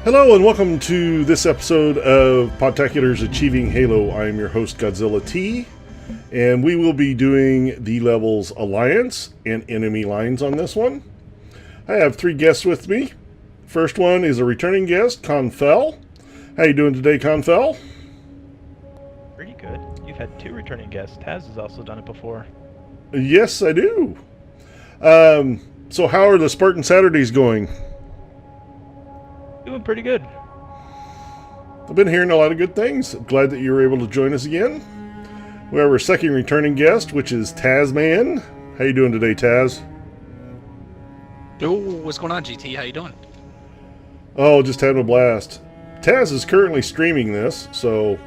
Hello and welcome to this episode of Podtacular's Achieving Halo. I am your host Godzilla T, and we will be doing the levels Alliance and Enemy Lines on this one. I have three guests with me. First one is a returning guest, Confell. How you doing today, Confell? Pretty good. You've had two returning guests. Taz has also done it before. Yes, I do. So how are the Spartan Saturdays going? Doing pretty good. I've been hearing a lot of good things. I'm glad that you were able to join us again. We have our second returning guest, which is Tazman. How you doing today, Taz? Oh, what's going on, GT? How you doing? Oh, just having a blast. Taz is currently streaming this, so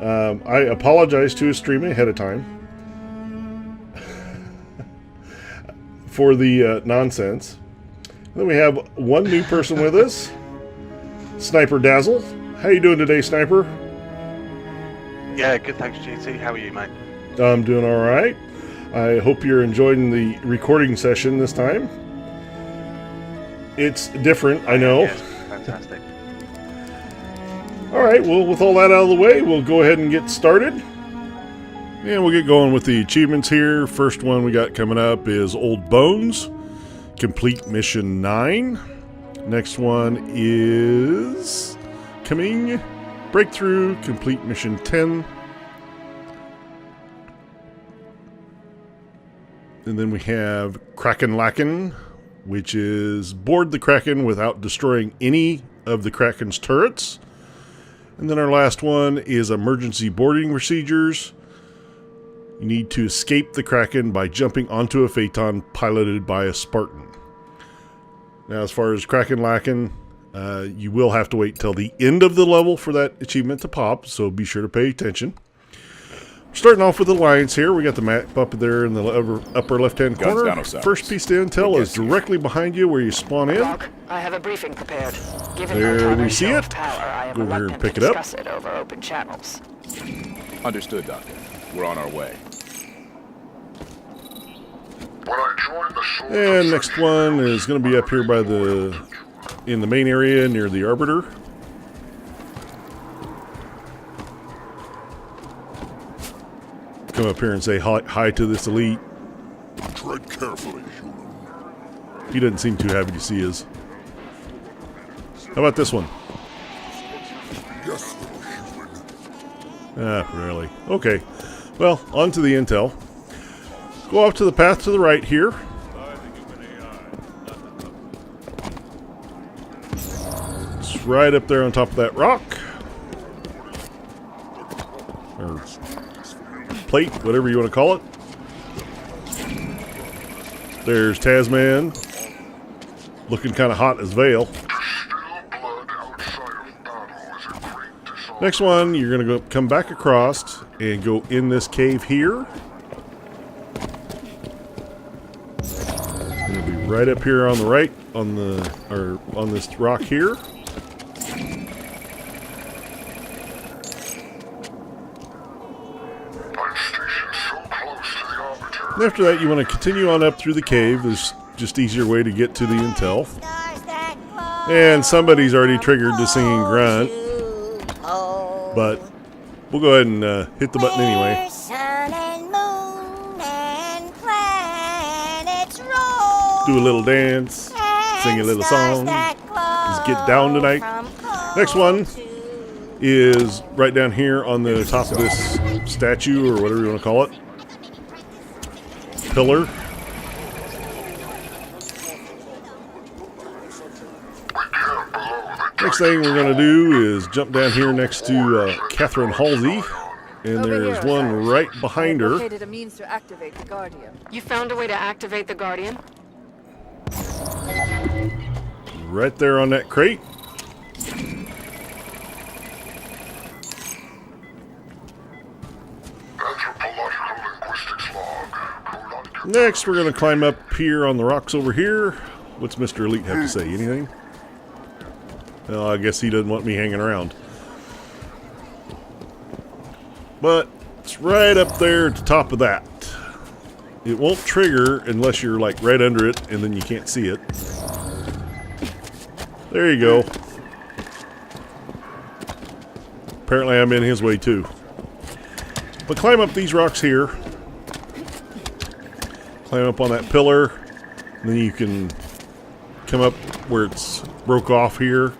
I apologize to his stream ahead of time for the nonsense. And then we have one new person with us, Sniper Dazzle. How you doing today, Sniper? Yeah, good, thanks, GT. How are you, mate? I'm doing all right. I hope you're enjoying the recording session this time. It's different, I know. Yes, fantastic. All right, well, with all that out of the way, we'll go ahead and get started. And we'll get going with the achievements here. First one we got coming up is Old Bones. Complete Mission 9. Next one is coming Breakthrough. Complete Mission 10. And then we have Kraken Lacken, which is board the Kraken without destroying any of the Kraken's turrets. And then our last one is Emergency Boarding Procedures. You need to escape the Kraken by jumping onto a Phaeton piloted by a Spartan. Now, as far as Kraken Lacken, you will have to wait till the end of the level for that achievement to pop, so be sure to pay attention. Starting off with Alliance here, we got the map up there in the upper left-hand corner. First piece of intel is directly behind you where you spawn in. Doc, I have a briefing prepared. Given There my we primary see show it. of power, I am Go over here and reluctant pick to it up. discuss it over open channels. Understood, Doctor. We're on our way. And next one is going to be up here by in the main area near the Arbiter. Come up here and say hi to this elite. Tread carefully, human. He doesn't seem too happy to see us. How about this one? Yes, little human. Ah, really? Okay. Well, on to the intel. Go off to the path to the right here. It's right up there on top of that rock. Or plate, whatever you want to call it. There's Tasman. Looking kind of hot as Vale. Next one, you're going to come back across and go in this cave here. It'll be right up here on the right, on this rock here. And after that, you want to continue on up through the cave. There's just easier way to get to the intel. And somebody's already triggered the singing grunt. But we'll go ahead and hit the button anyway. Do a little dance, sing a little song. Let's get down tonight. Next one is right down here on the top of this statue, or whatever you want to call it. Pillar. Next thing we're going to do is jump down here next to Catherine Halsey. And there's one right behind her. Located a means to activate the Guardian. You found a way to activate the Guardian? Right there on that crate. Next, we're going to climb up here on the rocks over here. What's Mr. Elite have to say? Anything? Well, I guess he doesn't want me hanging around. But it's right up there at the top of that. It won't trigger unless you're like right under it and then you can't see it. There you go. Apparently I'm in his way too. But climb up these rocks here. Climb up on that pillar. And then you can come up where it's broke off here.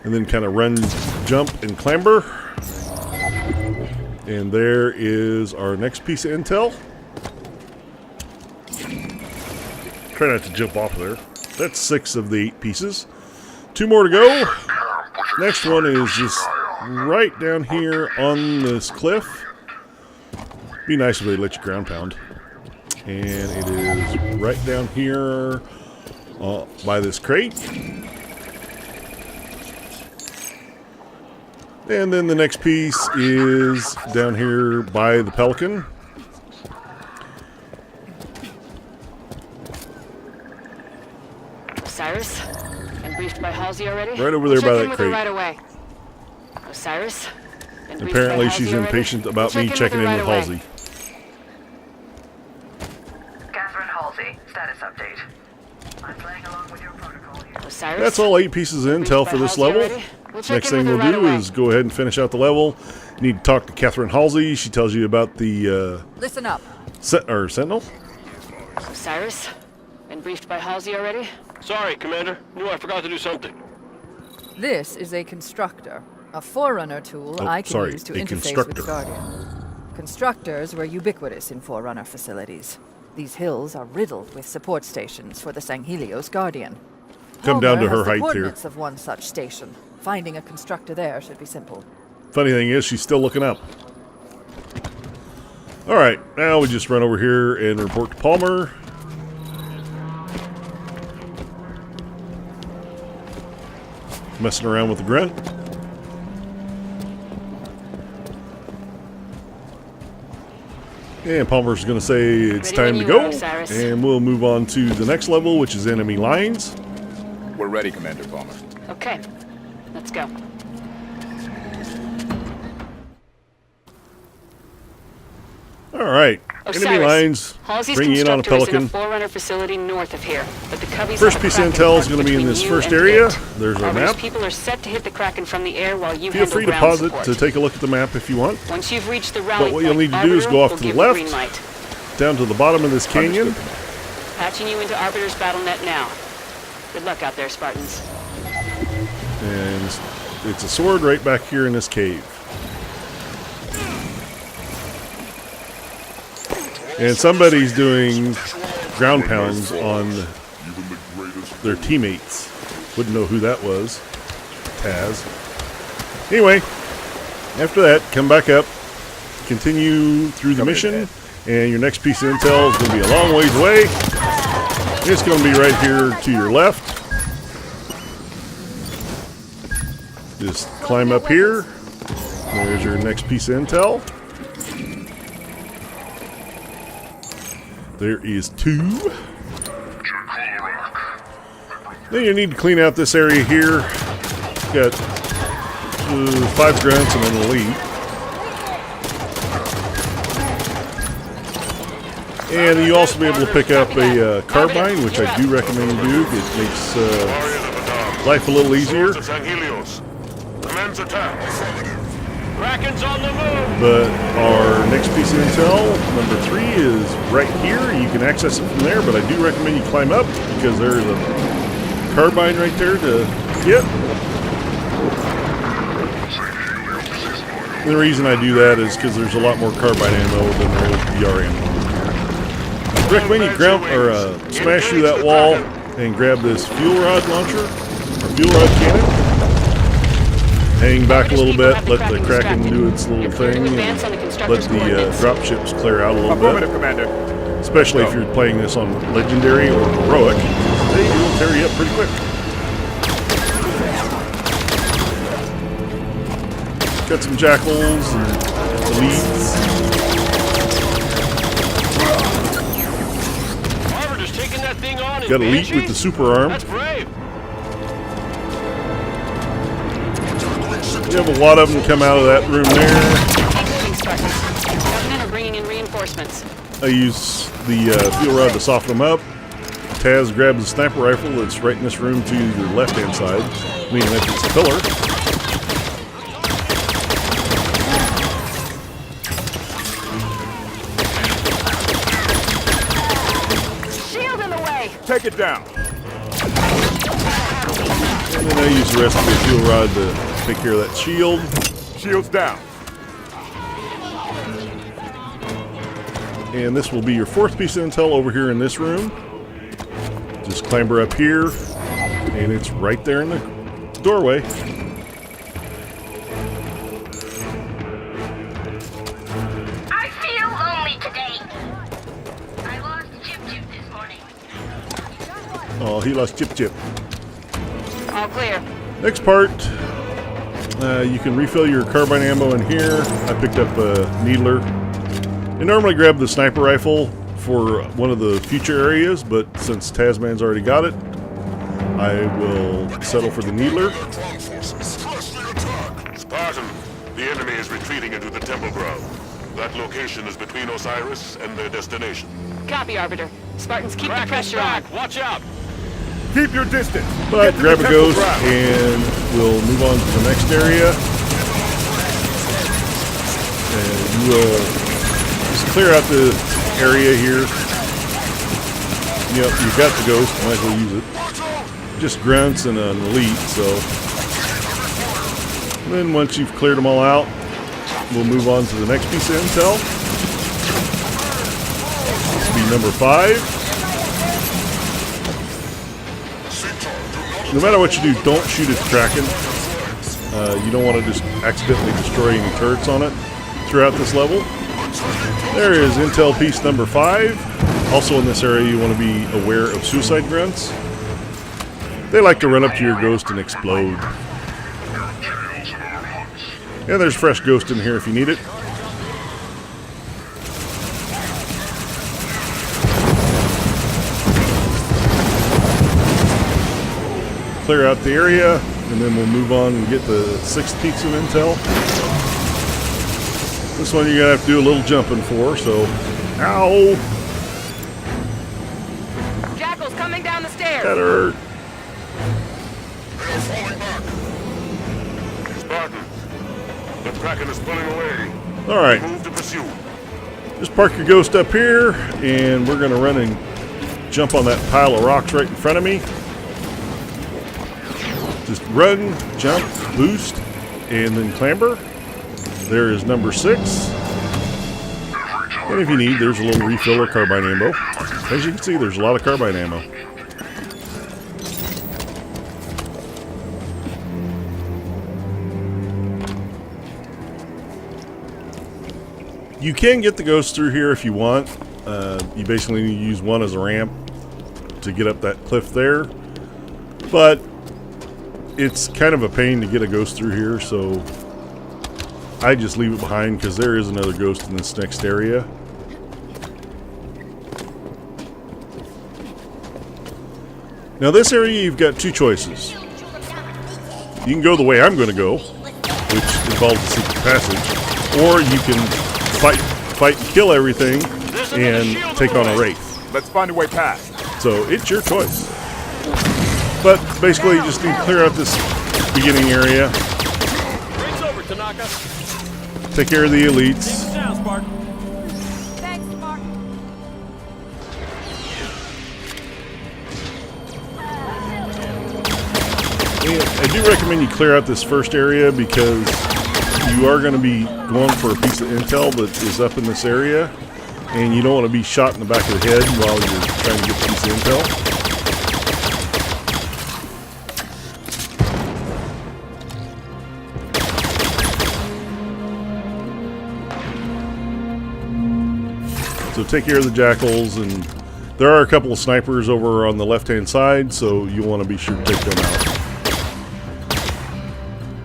And then kind of run, jump, and clamber. And there is our next piece of intel. Try not to jump off of there. That's 6 of the 8 pieces. 2 more to go. Next one is just right down here on this cliff. Be nice if they let you ground pound. And it is right down here by this crate. And then the next piece is down here by the Pelican. Osiris? Been briefed by Halsey already? Right over there by that Check in with her crate. right away. Osiris? Been briefed Apparently by she's Halsey already? impatient about Check me checking in her with right Halsey. away. Catherine Halsey, status update. I'm playing along with your protocol here. Osiris? That's all 8 pieces of intel for this level. Next thing we'll do is go ahead and finish out the level. You need to talk to Catherine Halsey. She tells you about the Listen up. Sentinel. Osiris? Been briefed by Halsey already? Sorry, Commander. Knew I forgot to do something. This is a constructor, a forerunner tool Oh, I can sorry, use to a interface constructor. with the Guardian. Constructors were ubiquitous in Forerunner facilities. These hills are riddled with support stations for the Sanghelios Guardian. Come down to Palmer her has the height here. coordinates of one such station. Finding a constructor there should be simple. Funny thing is, she's still looking up. Alright, now we just run over here and report to Palmer. Messing around with the grunt. And Palmer's going to say it's Ready time when to you go. are, Osiris. And we'll move on to the next level, which is enemy lines. We're ready, Commander Palmer. Okay. Let's go. Alright, Osiris, enemy lines. Halsey's Bring you in on a constructor is in Pelican. a Forerunner facility north of here, but the Cubbies First have a piece of Kraken intel is parked going to be in between this you first and area. it. There's our Arbiter's map. people are set to hit the Kraken from the air while you Feel handle free to ground pause support. it to take a look at the map if you want. Once you've reached the rally But what you'll point, need to do is go off Arbiter to the will left. give green light. Down to the bottom of this canyon. Understood, Commander. Patching you into Arbiter's BattleNet now. Good luck out there, Spartans. And it's a sword right back here in this cave. And somebody's doing ground pounds on Even the greatest their teammates. Wouldn't know who that was. Taz. Anyway, after that, come back up, continue through the Come mission, ahead. and your next piece of intel is going to be a long ways away. It's going to be right here to your left. Just climb up here. There's your next piece of intel. There is 2. Then you need to clean out this area here. Got 5 grunts and an elite. And you also be able to pick up a carbine, which I do recommend you do. It makes life a little easier. Commence attack. Kraken's on the move. But our next piece of intel, number 3, is right here. You can access it from there, but I do recommend you climb up because there's a carbine right there to get. And the reason I do that is because there's a lot more carbine ammo than there is VR ammo. I recommend you smash through that wall and grab this fuel rod launcher, or fuel rod cannon. Hang back a little bit, let the Kraken do its little thing, and let the drop ships clear out a little Affirmative, bit. Commander. Especially if you're playing this on Legendary or Heroic, they will tear you up pretty quick. Got some Jackals and Elites. Arbiter's taking that thing on in Got Elite Banshee? with the super arm. That's brave. You have a lot of them come out of that room there. Moving, Spartans. Government are bringing in reinforcements. I use the fuel rod to soften them up. Taz grabs the sniper rifle that's right in this room to your left-hand side, meaning that it's a pillar. Take it down. And then I use the rest of the fuel rod to take care of that shield. Shields down. And this will be your fourth piece of intel over here in this room. Just clamber up here, and it's right there in the doorway. I feel lonely today. I lost Chip this morning. Oh, he lost Chip. All clear. Next part, you can refill your carbine ammo in here. I picked up a needler. I normally grab the sniper rifle for one of the future areas, but since Tasman's already got it, I will settle for the needler. Spartan, the enemy is retreating into the temple ground. That location is between Osiris and their destination. Copy, Arbiter. Spartans, keep the Kraken's pressure on. back. Watch out. Keep your distance. But Get to grab the a temple ghost ground. and we'll move on to the next area. And you will just clear out the area here. Yep, you've got the ghost, might as well use it. Just grunts and an elite, so. And then once you've cleared them all out, we'll move on to the next piece of intel. This will be number 5. No matter what you do, don't shoot at the Kraken. You don't want to just accidentally destroy any turrets on it throughout this level. There is intel piece number 5. Also in this area, you want to be aware of suicide grunts. They like to run up to your ghost and explode. Yeah, there's fresh ghost in here if you need it. Clear out the area, and then we'll move on and get the 6th piece of intel. This one you're gonna have to do a little jumping for, so ow! Jackal's coming down the stairs. That hurt. Spartan, the Kraken is pulling away. Alright, Move to pursue. just park your ghost up here, and we're gonna run and jump on that pile of rocks right in front of me. Just run, jump, boost, and then clamber. There is number 6. And if you need, there's a little refill of carbine ammo. As you can see, there's a lot of carbine ammo. You can get the ghost through here if you want. You basically need to use one as a ramp to get up that cliff there. But it's kind of a pain to get a ghost through here, so I just leave it behind because there is another ghost in this next area. Now this area, you've got 2 choices. You can go the way I'm going to go, which involves a secret passage, or you can fight and kill everything and take on a wraith. Let's find a way past. So it's your choice. But basically, you just need to clear out this beginning area. Race over, Tanaka. Take care of the elites. Down, Spartan. Thanks, Spartan. And I do recommend you clear out this first area because you are going to be going for a piece of intel that is up in this area, and you don't want to be shot in the back of the head while you're trying to get a piece of intel. So take care of the jackals, and there are a couple of snipers over on the left-hand side, so you want to be sure to take them out.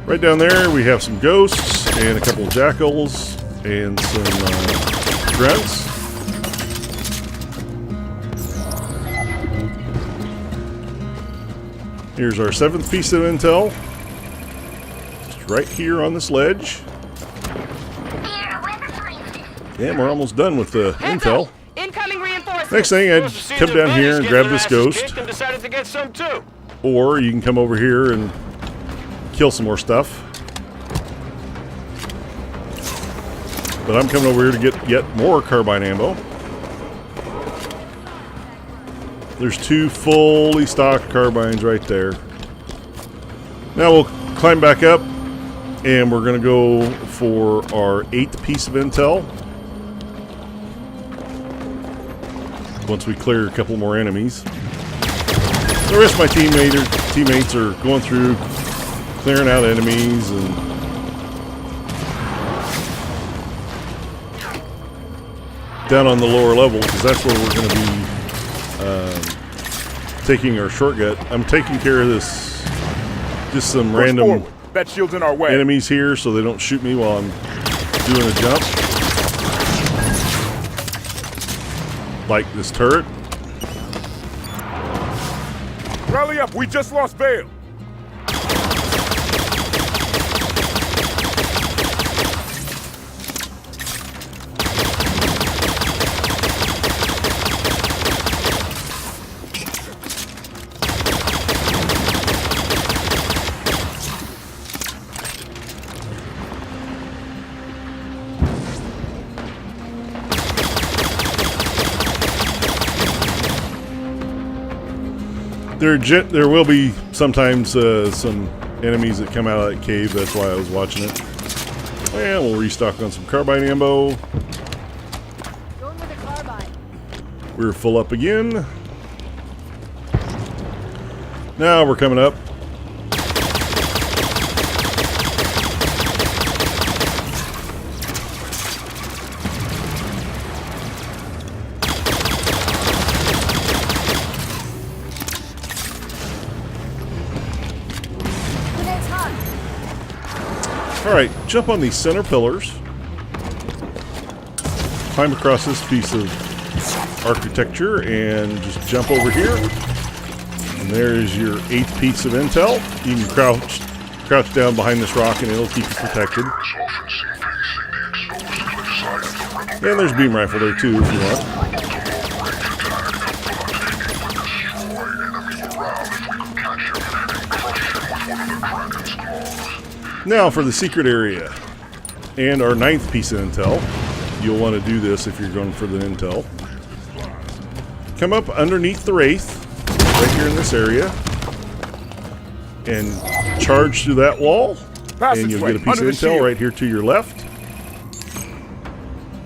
Right down there, we have some ghosts and a couple of jackals and some grunts. Here's our 7th piece of intel. Just right here on this ledge. Yeah, we're almost done with the intel. Incoming reinforcements. Next thing, I'd come down here and grab this ghost. And decided to get some too. Or you can come over here and kill some more stuff. But I'm coming over here to get yet more carbine ammo. There's 2 fully stocked carbines right there. Now we'll climb back up, and we're going to go for our 8th piece of intel. Once we clear a couple more enemies. The rest of my teammates are going through, clearing out enemies, and down on the lower level, because that's where we're going to be taking our shortcut. I'm taking care of this, just some Push random forward. That shield's in our way. enemies here, so they don't shoot me while I'm doing a jump. Like this turret. Rally up, we just lost Vale. There will be sometimes some enemies that come out of that cave. That's why I was watching it. And we'll restock on some carbine ammo. Going with a carbine. We're full up again. Now we're coming up. Alright, jump on these center pillars. Climb across this piece of architecture and just jump over here. And there's your 8th piece of intel. You can crouch down behind this rock and it'll keep you protected. And there's a beam rifle there too if you want. Now for the secret area and our 9th piece of intel. You'll want to do this if you're going for the intel. Come up underneath the Wraith, right here in this area, and charge through that wall, and you'll get a piece of intel right here to your left.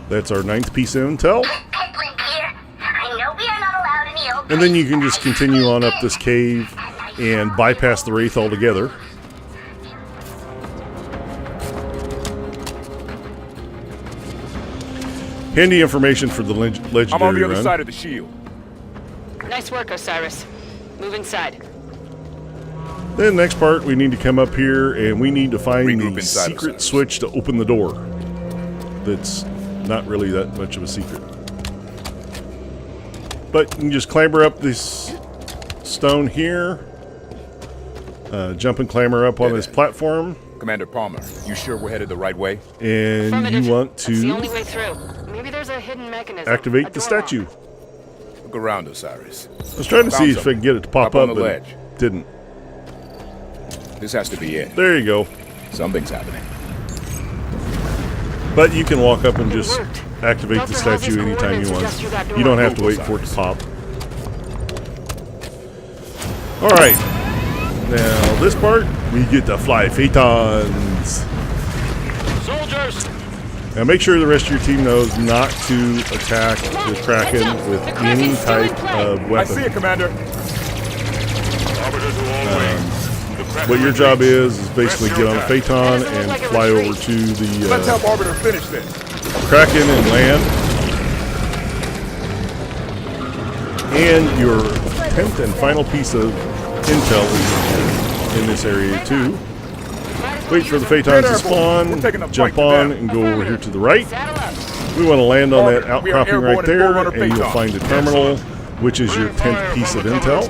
That's our 9th piece of intel. And then you can just continue on up this cave and bypass the Wraith altogether. Handy information for the legendary I'm on the other run. side of the shield. Nice work, Osiris. Move inside. Then next part, we need to come up here and we need to find Regroup the inside secret Osiris. switch to open the door. That's not really that much of a secret. But you can just clamber up this stone here. Jump and clamber up on this platform. Commander Palmer, you sure we're headed the right way? And Affirmative. you want That's the only to way through. Maybe there's a hidden mechanism. activate a the door statue. lock. Look around, Osiris. I was trying to see if I could get it to pop Up on up, the but ledge. it didn't. This has to be it. There you go. Something's happening. But you can walk up and It just worked. activate the Dr. statue Halsey's anytime you coordinates want. suggest through that door. You don't have to Move, wait for it to Osiris. pop. Alright. Now, this part, we get to fly Phaetons. Soldiers! Now, make sure the rest of your team knows not to attack the Kraken with any type of I see it, weapon. Commander. Arbiter to all wings. The Kraken What your job retreats. is basically get on a Phaeton and fly over to Let's the help Arbiter finish this. Kraken and land. And your 10th and final piece of intel is in this area too. Wait for the Phaetons to spawn, jump on, and go over here to the right. Saddle up. We want to land on that We are outcropping airborne right and there, Forerunner and you'll Phaeton. find a terminal, which is your 10th piece of intel.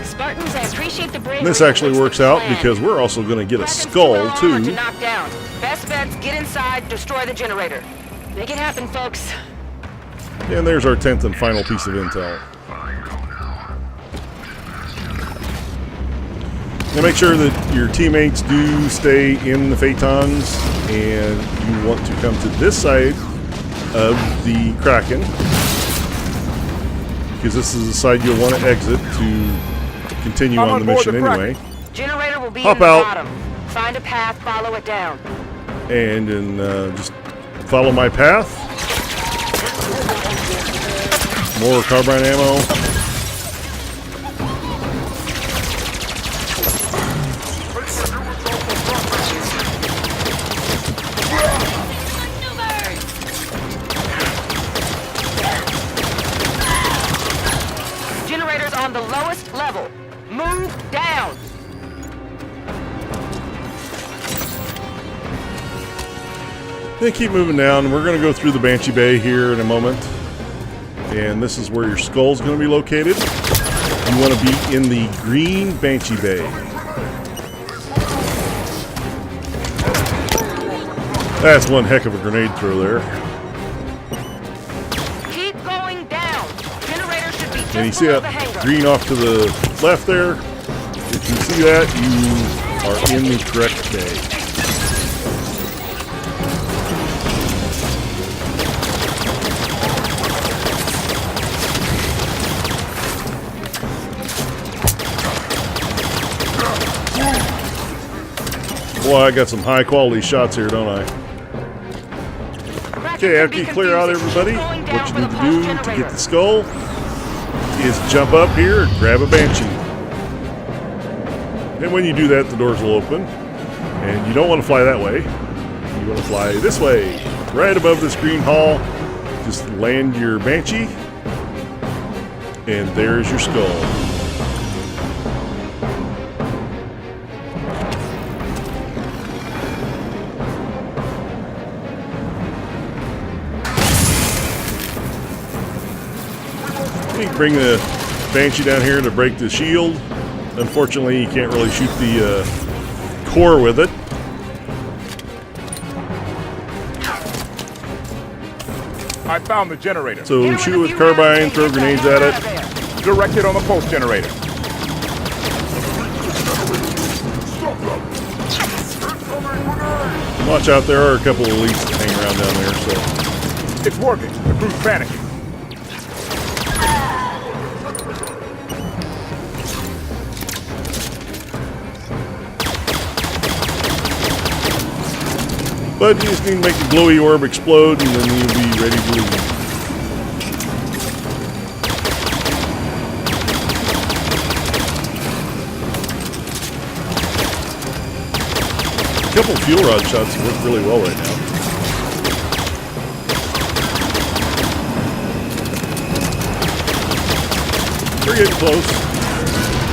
Spartans, I appreciate the bravery. And this that actually leads the works out plan. because we're also going to get a Kraken's skull too well armored to too. knock down. Best bets, get inside, destroy the generator. Make it happen, folks. And there's our 10th and final piece of intel. Now make sure that your teammates do stay in the Phaetons, and you want to come to this side of the Kraken. because this is the side you'll want to exit to continue I'm on the on board mission the anyway. Generator will be Hop in the out. bottom. Find a path, follow it down. And then just follow my path. More carbine ammo. Generator's on the lowest level. Move down. Then keep moving down. We're going to go through the Banshee Bay here in a moment. And this is where your skull's going to be located. You want to be in the green Banshee Bay. That's one heck of a grenade throw there. Keep going down. Generator should be just And you see below the that hangar. green off to the left there? If you see that, you are in the correct bay. Boy, I got some high quality shots here, don't I? Okay, after you clear out everybody, what you need to do to get the skull is jump up here and grab a Banshee. And when you do that, the doors will open. And you don't want to fly that way. You want to fly this way, right above this green hall. Just land your Banshee, and there's your skull. You can bring the Banshee down here to break the shield. Unfortunately, you can't really shoot the core with it. I found the generator. So shoot with carbine, throw grenades at it. Directed on the pulse generator. Watch out, there are a couple of elites that hang around down there, so. It's working. The crew's panicking. But you just need to make the glowy orb explode, and then you'll be ready to leave. A couple fuel rod shots work really well right now. We're getting close.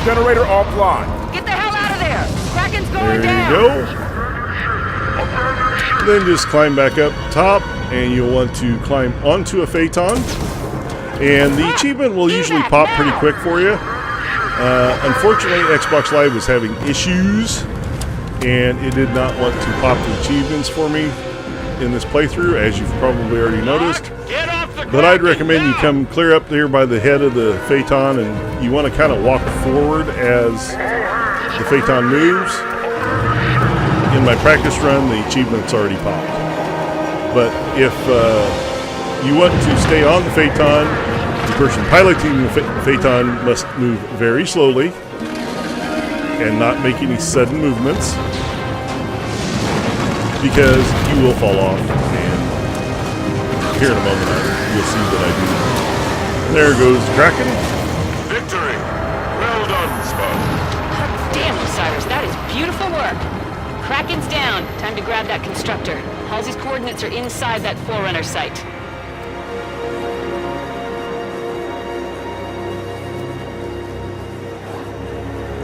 Generator offline. Get the hell out of there. Kraken's going There down. you go. Then just climb back up top, and you'll want to climb onto a Phaeton. And the achievement will usually pop pretty quick for you. Unfortunately, Xbox Live was having issues, and it did not want to pop the achievements for me in this playthrough, as you've probably already noticed. Get off the But I'd Kraken recommend you now. come clear up there by the head of the Phaeton, and you want to kind of walk forward as the Phaeton moves. In my practice run, the achievement's already popped. But if you want to stay on the Phaeton, the person piloting the Phaeton must move very slowly and not make any sudden movements, because you will fall off. And here in a moment, you'll see that I do. There goes Kraken. Victory! Well done, Spartan. Damn, Osiris, that is beautiful work. Kraken's down. Time to grab that constructor. Halsey's coordinates are inside that Forerunner site.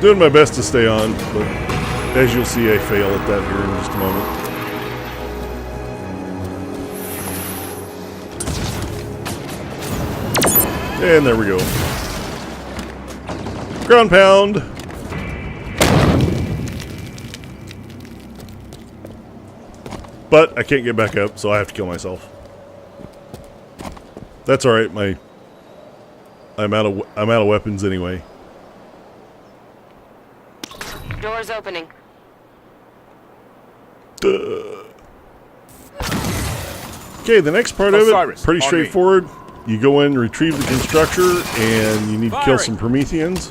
Doing my best to stay on, but as you'll see, I fail at that here in just a moment. And there we go. Ground pound. But I can't get back up, so I have to kill myself. That's all right. I'm out of weapons anyway. Doors opening. Okay, the next part of it, Osiris, pretty on me. straightforward. You go in, retrieve the constructor, and you need to kill some Prometheans.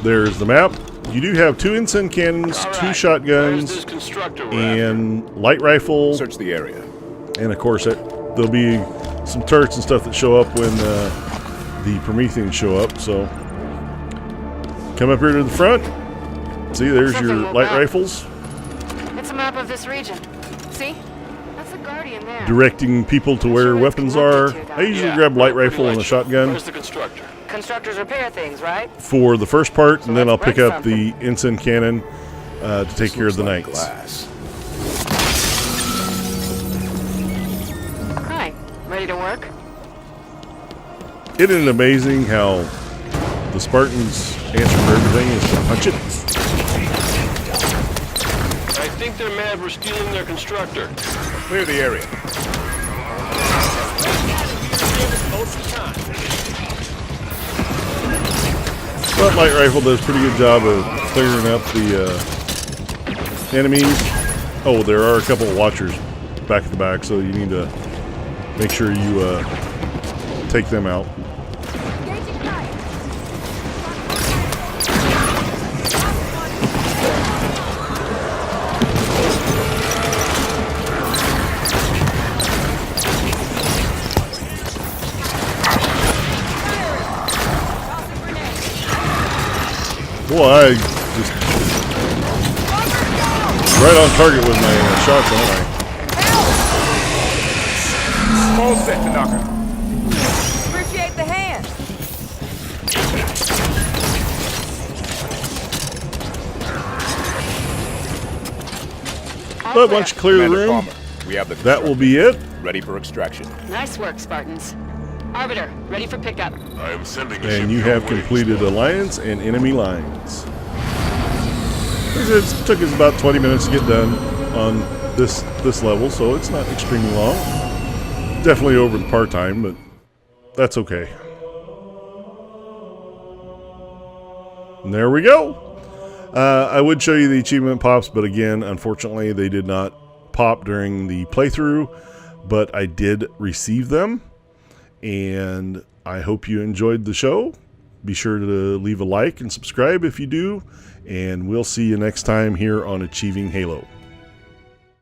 There's the map. You do have 2 ensign cannons, 2 shotguns, and light rifle. Search the area. And of course, there'll be some turrets and stuff that show up when the Prometheans show up. So come up here to the front. See, there's your light rifles. It's a map of this region. See? That's the Guardian there. Directing people to where weapons are. I usually grab light rifle and a shotgun. Where's the constructor? Constructors repair things, right? For the first part, and then I'll pick up the ensign cannon to take care of the knights. Hi, ready to work? Isn't it amazing how the Spartans' answer for everything is to punch it? I think they're mad we're stealing their constructor. Clear the area. But light rifle does a pretty good job of clearing up the enemies. Oh, there are a couple of watchers back at the back, so you need to make sure you take them out. Boy, I just right on target with my shots, aren't I? All set to knock him. Appreciate the hand. But once you clear the room, Palmer, we have the that will be it. ready for extraction. Nice work, Spartans. Arbiter, ready for pickup. I am sending a ship And you your have way, completed Spartan. alliance and enemy lines. It took us about 20 minutes to get done on this level, so it's not extremely long. Definitely over the part time, but that's okay. And there we go. I would show you the achievement pops, but again, unfortunately, they did not pop during the playthrough, but I did receive them. And I hope you enjoyed the show. Be sure to leave a like and subscribe if you do. And we'll see you next time here on Achieving Halo.